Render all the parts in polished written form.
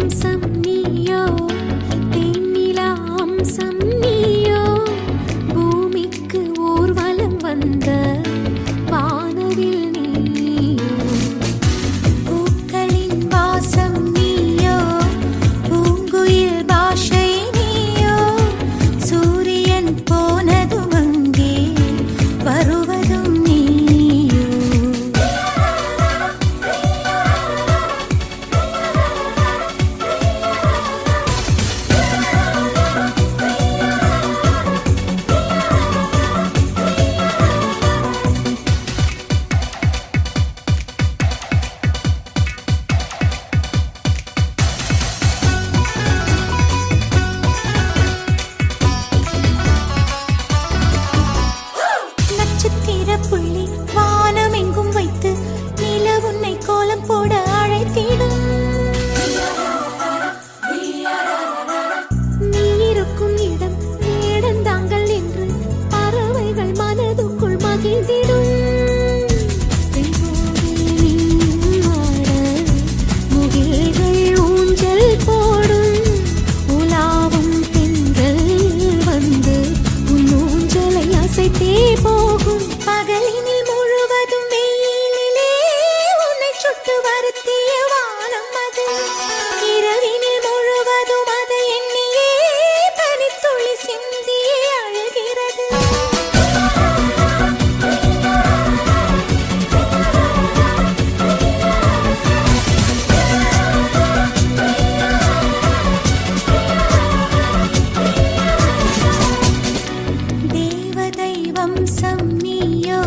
வம்சம் நீயோ, தேனிலா அம்சம் நீயோ, பூமிக்கு ஊர்வலம் வந்த வானவில் நீயோ, பூக்களின் வாசம் நீயோ, பூங்குயில் பாஷை நீயோ, சூரியன் போனதும் அங்கே வருவதும் நீயோ. நட்சத்திர புள்ளி வானம் எங்கும் வைத்து நில உன்னை கோலம் போட அழைத்திடும். நீ இருக்கும் இடம் வேடந்தாங்கள் என்று பறவைகள் மனதுக்குள் மகிழ்ந்திடும். முகில்கள் ஊஞ்சல் போடும், உலாவும் பெண்கள் வந்து உன் ஊஞ்சலை அசைத்தே போகும். பகலினில் முழுவதும் வெயிலிலே உன்னை சுட்டு வருத்திய வானம் அது, இரவினில் முழுவதும் அதை எண்ணியே பனித்துளி சிந்தியே அழுகிறது. தேவதை வம்சம் நீயோ,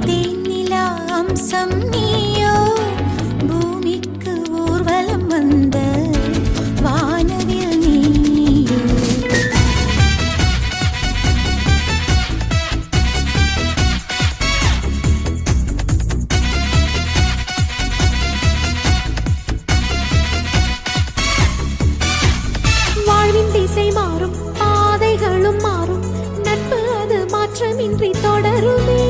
தேனிலா அம்சம் நீயோ, பூமிக்கு ஊர்வலம் வந்த வானவில் நீயோ. வாழ்வின் திசை மாறும், பாதைகளும் மாறும், நட்பு அது மாற்றமின்றி தொடருமே.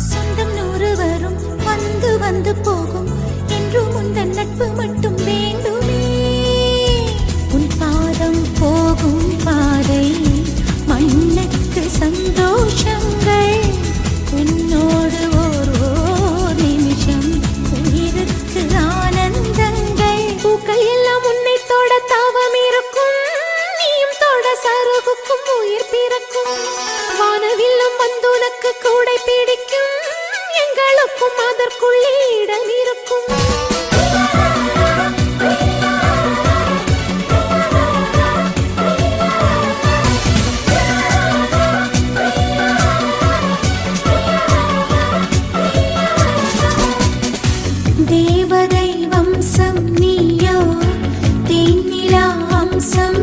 சொந்தம் 100 வரும், வந்து வந்து போகும், என்றும் உந்தன் நட்பு மட்டும் வேண்டுமே. உன் பாதம் போகும் பாதை மண்ணுக்கு சந்தோஷங்கள், உன்னோடு ஓர் நிமிஷம் உயிருக்கு ஆனந்தங்கள். பூக்கள் எல்லாம் உன்னை தொட தாவம் இருக்கும், நீயும் தொட சருகுக்கும் உயிர் பிறக்கும். வானவில்லும் வந்து உனக்கு கூடை பிடிக்கும், எங்களுக்கும் அதற்குள்ளே இடம் இருக்கும். தேவதை வம்சம் நீயோ, தேனிலா அம்சம்